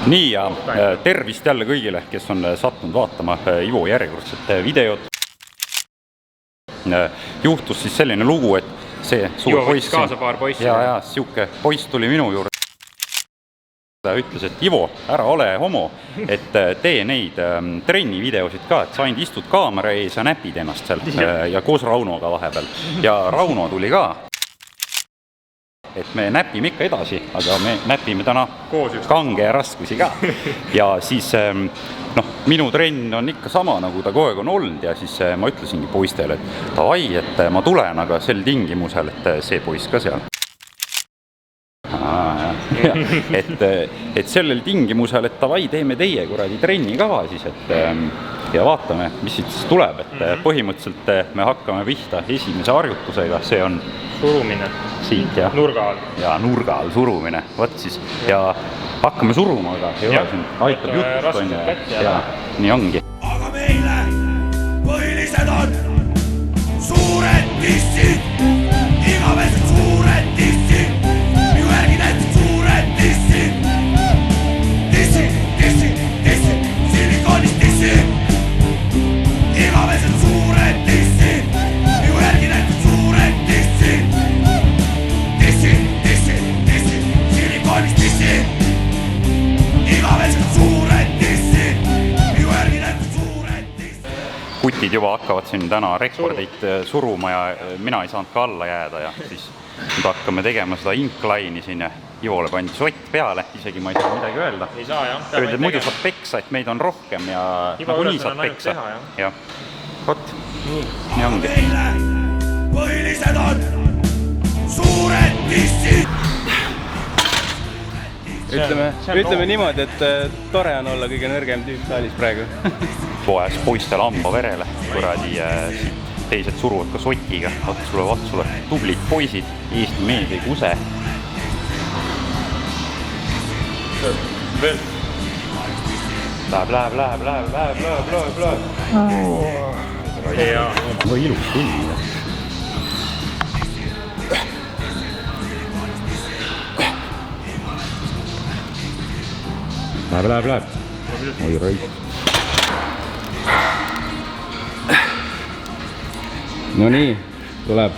Nii ja tervist jälle kõigile, kes on sattunud vaatama Ivo järjekordset videot. Juhtus siis selline lugu, et see suur poiss, ja siuke poiss tuli minu juurde. Ta ütles, et Ivo, ära ole homo, et tee neid trennivideosid ka, et sa ainult istud kaamera ees ja näpid ennast seal ja koos Raunoga vahepeal. Ja Rauno tuli ka, et me näpime ikka edasi, aga me näpime täna kange ja raskusi ka. Ja siis minu trenn on ikka sama, nagu ta kogu aeg on olnud ja siis ma ütlesingi poistele, et davai, et ma tulen, aga sel tingimusel, et see poiss ka seal. Et sellel tingimusel, et davai, teeme teie kuradi trennikava siis, ja vaatame, mis siit tuleb, et põhimõtteliselt me hakkame pihta esimese harjutusega, see on surumine siit ja nurga all. Ja nurga all surumine, võt siis, ja hakkame suruma, aga ei ole siin, aitab jutust on ja nii ongi. Aga meile põhilised on suured dissid, igavesed suured dissid, minu järgi need suured dissid, dissid, dissid, dissid, silikoonist dissid, igavesed suured dissid, minu järgi need suured dissid, dissid, dissid, dissid, silikoonist dissid, igavesed suured dissid, minu järgi need suured dissid. Kutid juba hakkavad siin täna rekordit suruma ja mina ei saanud ka alla jääda ja siis nüüd hakkame tegema seda incline'i siin ja Ivole pandi sott peale, isegi ma ei saa midagi öelda. Ei saa, jah. Öeldi, et muidu saab peksa, et meid on rohkem ja nagu nii saab peksa. Ja, vot, nii ongi. Meile põhilised on suured dissid. Ütleme niimoodi, et tore on olla kõige nõrgem tüüp saalis praegu. Poes poistel hamba verele, kuradi teised suruvad ka sotiga, vatsule, tublid poisid, Eesti mees ei kuse. Läheb. No ilus küll. Läheb. Oi raisk. No nii, tuleb.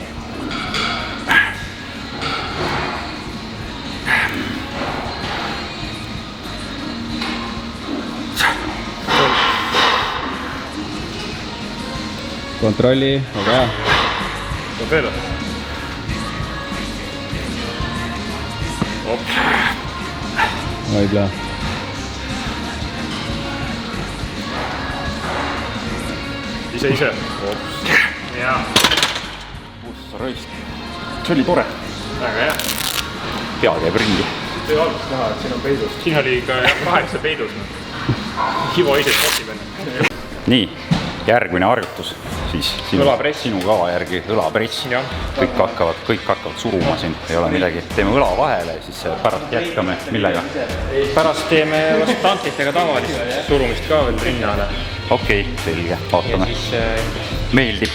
Kontrolli, aga Tuleb veel. Vaidla. Ise. Jaa. Kus raisk. See oli tore. Väga hea. Pea käib ringi. Siit ei algust näha, et siin on peidus. Siin oli ka 8 peidus. Ivo ise spotib enne. Nii, järgmine harjutus. Siis sinu kava järgi õlapress. Kõik hakkavad suruma siin, ei ole midagi. Teeme õla vahele ja siis pärast jätkame millega? Pärast teeme tantlitega tavalist surumist ka veel rinnale. Okei, selge, vaatame. Meeldib.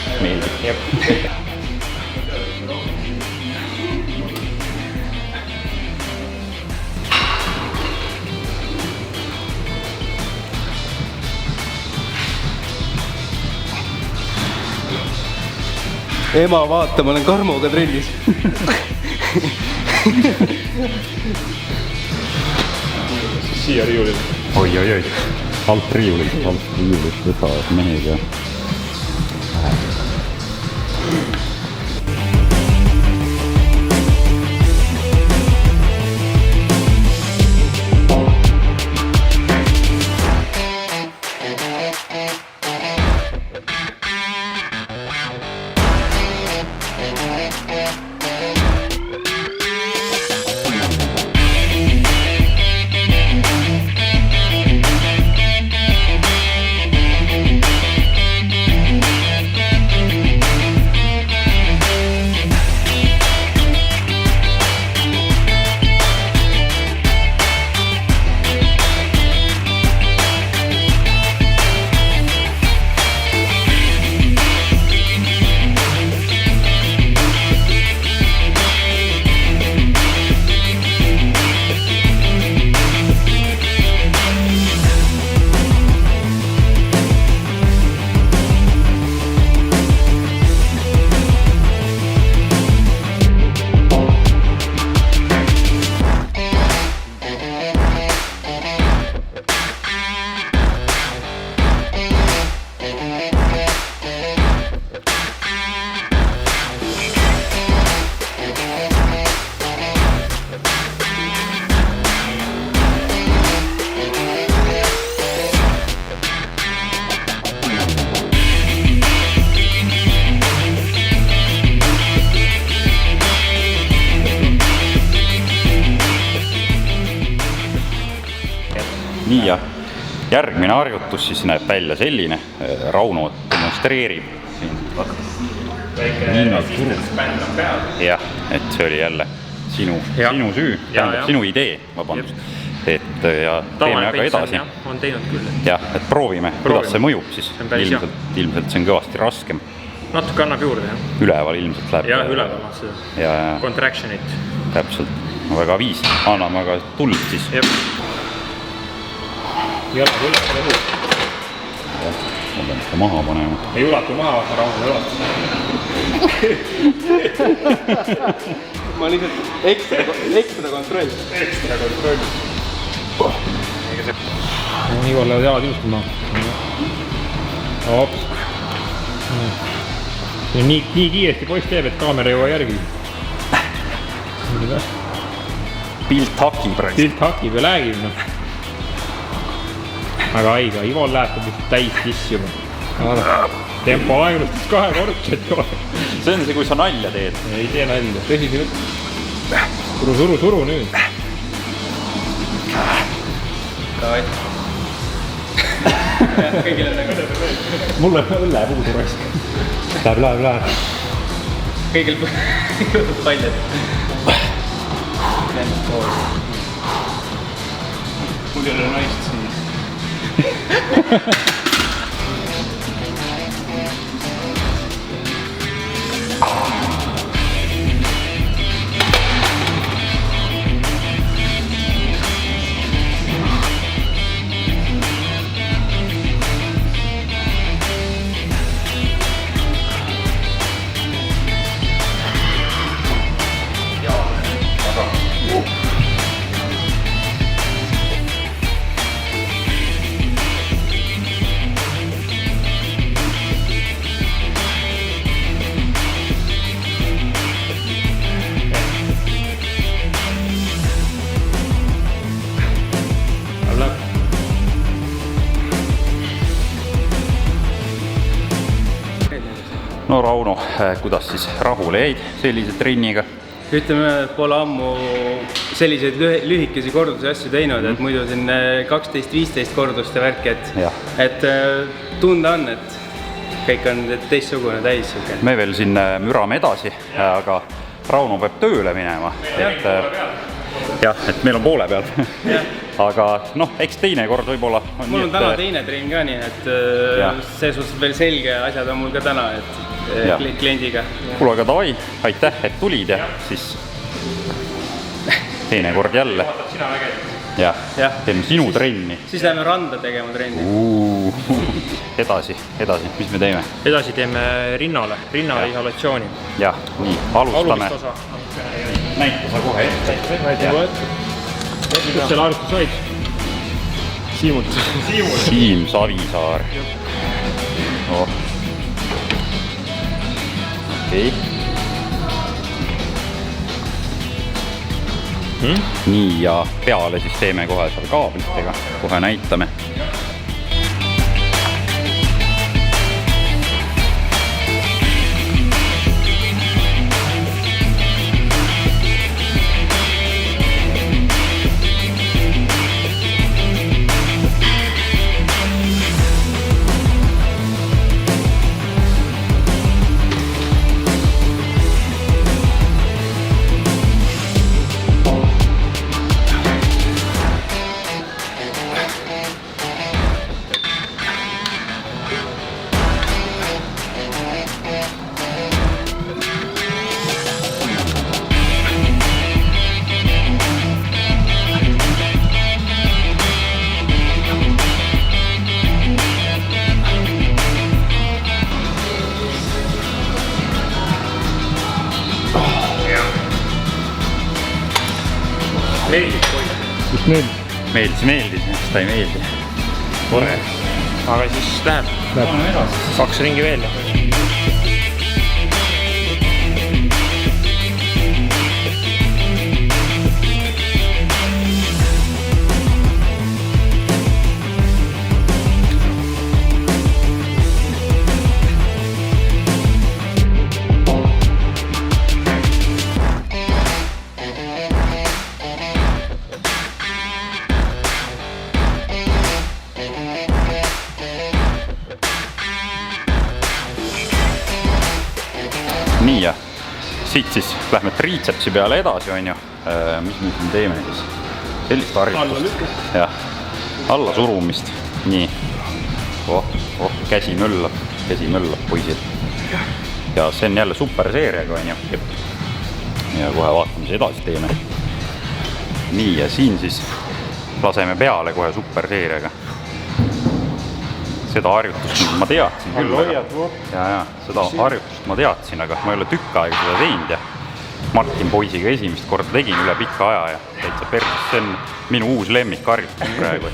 Ema, vaata, ma olen Karmoga trennis. Siia riiulil. Oi. Alt riiulit võtavad mehega. nii ja järgmine harjutus siis näeb välja selline. Rauno demonstreerib siin. Väike resistance bänd on peal. Jah, et see oli jälle sinu süü, tähendab sinu idee, vabandust. Et ja teeme aga edasi. On teinud küll. Jah, et proovime, kuidas see mõjub siis. Ilmselt see on kõvasti raskem. Natuke annab juurde, jah. Üleval ilmselt läheb. Jah, üleval on seda. Contractionit. Täpselt. Väga viis. Anname aga tuld siis. Jalad üleval õhus. Ma pean ikka maha panema. Ei ulatu maha, Rauno ei ulatu. Ma lihtsalt ekstra kontroll. Ekstra kontroll. Igor lähevad jalad ilusti maha. Hops. Nii kiiresti poiss teeb, et kaamera jõua järgi. Pilt hakib. Pilt hakib ja läägib. Aga haige, Ivol läheb täis sisse juba. Tempo aeglustas 2 kordsed juba. See on see, kui sa nalja teed. Ei tee nalja, tõsisi võtta. Suru nüüd. Mul läheb õlle puudu raisk. Läheb. Kõigil paljad. Mul ei ole naist siin. No Rauno, kuidas siis rahule jäid sellise trenniga? Ütleme, pole ammu selliseid lühikesi kordusi asju teinud, et muidu siin 12-15 korduste värki, et tunda on, et kõik on teistsugune täis. Me veel siin mürame edasi, aga Rauno peab tööle minema. Jah, et meil on poole peal. Aga eks teine kord võib-olla. Mul on täna teine trenn ka, nii et see suhtes veel selge asjad on mul ka täna, et kliendiga. Kuule, aga davai, aitäh, et tulid ja siis teine kord jälle. Jah, teeme sinu trenni. Siis läheme randa tegema trenni. Edasi, mis me teeme? Edasi teeme rinnale isolatsiooni. Jah, nii, alustame. Näita sa kohe ette. Kus selle arvestus said? Siim Savisaar. Okei. Nii ja peale siis teeme kohe seal kaablitega. Kohe näitame. Meeldis, ta ei meeldi. Tore. Aga siis läheb. 2 ringi veel. nii ja siit siis lähme triitsepsi peale edasi, on ju. Mis me teeme siis? Sellist harjutust. Jah, alla surumist. Nii. Käsi möllab poisid. Ja see on jälle superseeriaga, on ju. Ja kohe vaatame, mis edasi teeme. Nii ja siin siis laseme peale kohe superseeriaga. Seda harjutust ma teadsin küll. Ja, seda harjutust ma teadsin, aga ma ei ole tükk aega seda teinud ja Martin poisiga esimest korda tegin üle pikka aja ja täitsa perses. See on minu uus lemmikharjutus praegu.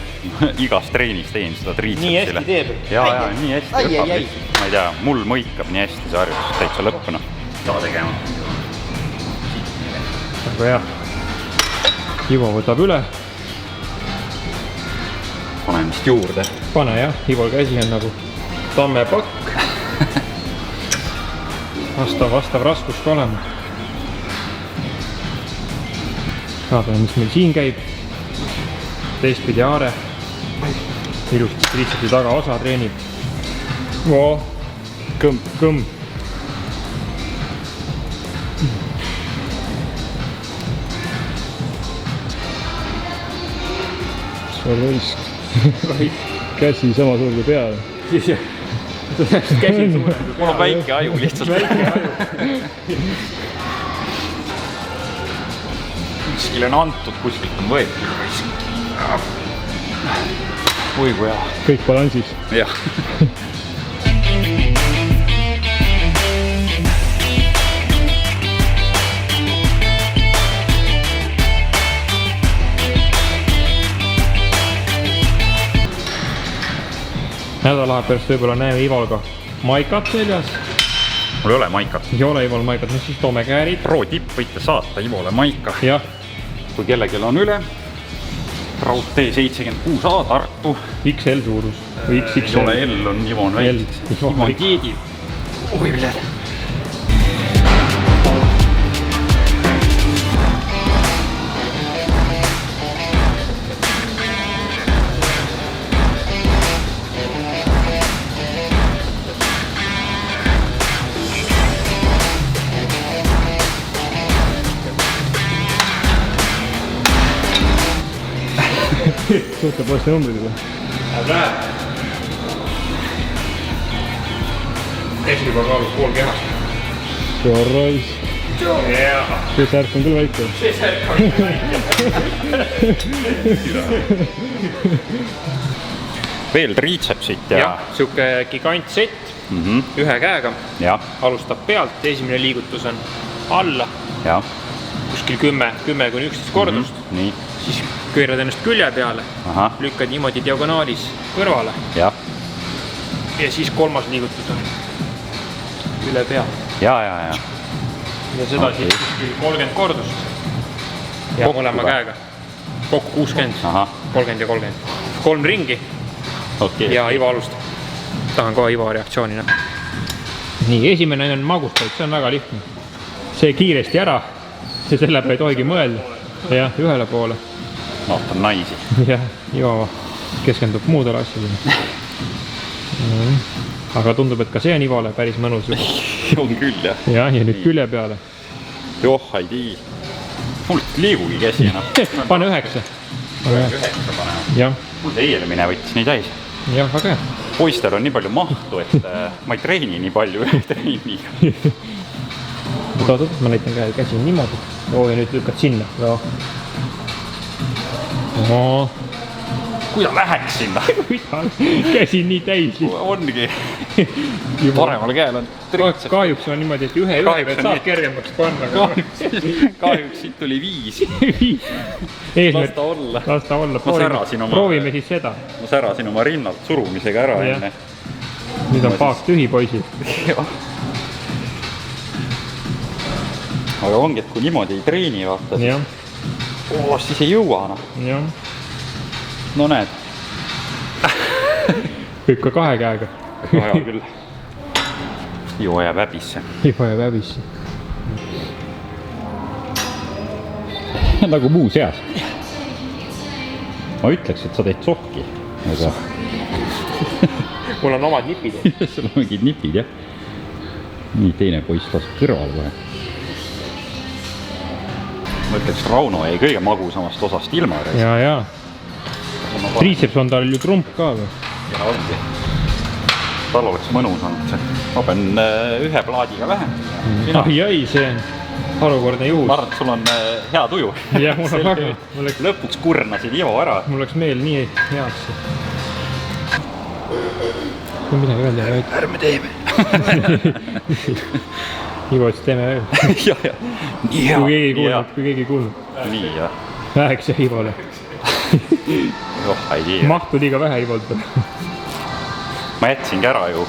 Igas treenis teen seda triitsepsile. Nii hästi teeb? Ja, nii hästi õpab. Ma ei tea, mul mõikab nii hästi see harjutus täitsa lõppuna. Saa tegema. Aga jah, Ivo võtab üle. Paneme vist juurde. Pane jah, Ivol käsi on nagu tammepakk. Vastav raskus ka olema. Vaatame, mis meil siin käib. Teistpidi Aare. Ilusti triitsepsi taga osa treenib. Kõmm. Raisk. Käsi sama suur kui peal. Käsi on suurem. Mul on väike aju lihtsalt. Kuskil on antud, kuskilt on võetud. Oi kui hea. Kõik balansis. Jah. Nädala pärast võib-olla näeme Ivolga maikat seljas. Mul ei ole maikat. Ei ole Ivol maikat, no siis toome käärid. Pro tipp võite saata Ivole maika. Jah. Kui kellelgi on üle. Raudtee 76A Tartu. XL suurus. Või XXL. Ei ole L, on Ivon väikseks. Ivon keedib. Oi, viled. Suhte poiste numbrid juba. Läheb. Käsi juba kaalub pool kehast. See on raisk. See särk on küll väike. See särk on väike. Veel triitsepsit ja... Jah, siuke gigant sett. Ühe käega. Alustab pealt. Esimene liigutus on alla. Ja. Kuskil 10-11 kordust. Nii. Siis köörad ennast külje peale. Lükkad niimoodi diagonaalis kõrvale. Ja siis kolmas liigutus on üle pea. Ja seda siis 30 kordust. Ja mõlema käega. Kokku 60. 30 ja 30. 3 ringi. Ja Ivo alustab. Tahan kohe Ivo reaktsioonina. Nii, esimene on magustaid, see on väga lihtne. See kiiresti ära. See selle peale ei tohigi mõelda. Jah, ühele poole. Vaatan naisi. Jah, Ivo keskendub muudele asjadele. Aga tundub, et ka see on Ivole päris mõnus. On küll, jah. Jah, ja nüüd külje peale. Joh, ei tii. Mul liigugi käsi enam. Pane 9. 9 panema. Jah. Mul see eelmine võttis nii täis. Jah, väga hea. Poistel on nii palju mahtu, et ma ei treeni nii palju ühe treeniga. Oot, ma näitan käsi niimoodi. Ja nüüd lükkad sinna. Kui ta läheks sinna? Käsi nii täis. Ongi. Paremal käel on triitsep. Kahjuks on niimoodi, et ühe saab kergemaks panna. Kahjuks siit tuli 5. Las ta olla. Proovime siis seda. Ma särasin oma rinnalt surumisega ära enne. Nüüd on paak tühi, poisid. Aga ongi, et kui niimoodi ei treeni vaata, siis ei jõua. No näed. Võib ka 2 käega. Vaja küll. Ivo jääb häbisse. Ivo jääb häbisse. Nagu muu seas. Ma ütleks, et sa teed sohki. Mul on omad nipid. Sul on mingid nipid, jah. nii, teine poiss laseb kõrval kohe. Ma ütleks, Rauno jäi kõige magusamast osast ilma. Ja. Triitseps on tal ju trump ka või? Ja ongi. Tal oleks mõnus olnud see. Ma pean ühe plaadiga vähem. Ai, see on harukordne juhus. Ma arvan, et sul on hea tuju. Jah, mul on väga. Lõpuks kurnasid Ivo ära. Mul oleks meel nii heasse. Kui midagi veel teha väike. Ärme teeme. Ivo, siis teeme veel. Ja. Nii hea. Kui keegi ei kuulnud. Nii, jah. Väheks ja Ivole. Mahtu liiga vähe Ivolt. Ma jätsingi ära ju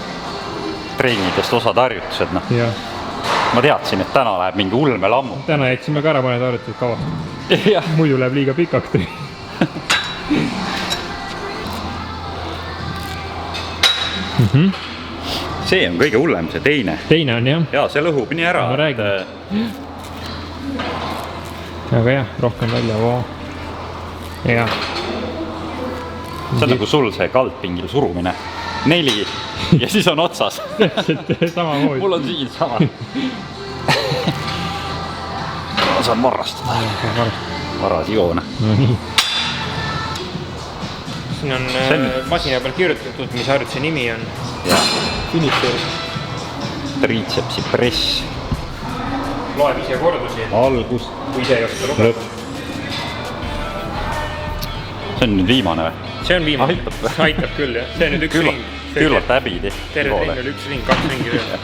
treenidest osad harjutused. Ma teadsin, et täna läheb mingi ulme lammu. Täna jätsime ka ära mõned harjutused kavast. Muidu läheb liiga pikaks. See on kõige hullem, see teine. Teine on jah. Ja see lõhub nii ära. Ma räägin. Aga jah, rohkem välja. Ja. See on nagu sul see kaldpingil surumine. 4 ja siis on otsas. Sama moodi. Mul on siin sama. Ma saan varrastada. Varas joona. No nii. Siin on masina peal kirjutatud, mis harjutuse nimi on. Finisher. Triitsepsi press. Loeb ise kordusi. Algus. Kui ise ei oska lugeda. See on nüüd viimane või? See on viimane. Aitab küll, jah. See on nüüd üks ring. Küllalt häbidi. Terve ring oli üks ring, 2 ringi veel.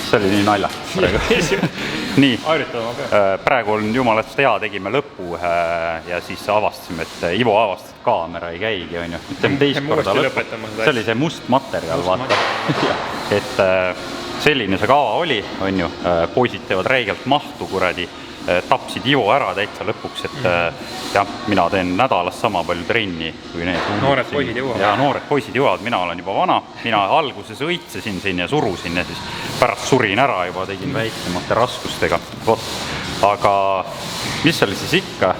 See oli nii nalja praegu. Nii, praegu on jumalast hea, tegime lõppu ja siis avastasime, et Ivo avastas, et kaamera ei käigi, on ju. Ütleme teist korda lõppu. See oli see must materjal, vaata. Et selline see kava oli, on ju, poisid teevad räigelt mahtu, kuradi, tapsid Ivo ära täitsa lõpuks, et jah, mina teen nädalas sama palju trenni kui need. Noored poisid jõuavad. Ja noored poisid jõuavad, mina olen juba vana, mina alguses õitsesin siin ja surusin ja siis pärast surin ära juba, tegin väiksemate raskustega. Aga mis oli siis ikka,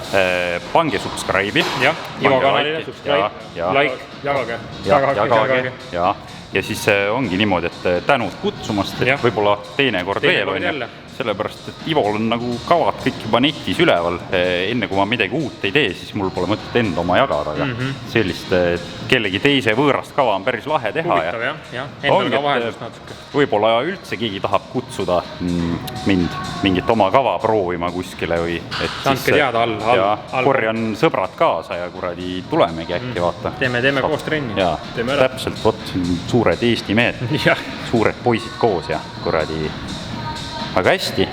pange subscribe'i. Jah, Ivo kanalile subscribe, like, jagage. Ja siis ongi niimoodi, et tänud kutsumast, et võib-olla teinekord veel on. Sellepärast, et Ivol on nagu kavad kõik juba netis üleval. Enne kui ma midagi uut ei tee, siis mul pole mõtet enda oma jagada. Sellist kellegi teise võõrast kava on päris lahe teha. Huvitav, jah. Endal ka vaheldust natuke. Võib-olla üldse keegi tahab kutsuda mind mingit oma kava proovima kuskile või... Andke teada all. Korjan sõbrad kaasa ja kuradi tulemegi äkki, vaata. Teeme koos trenni. Täpselt, suured Eesti mehed, suured poisid koos ja kuradi... Aga hästi.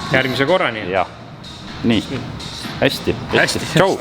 Järgmise korrani. Jah. Nii. Hästi. Tšau.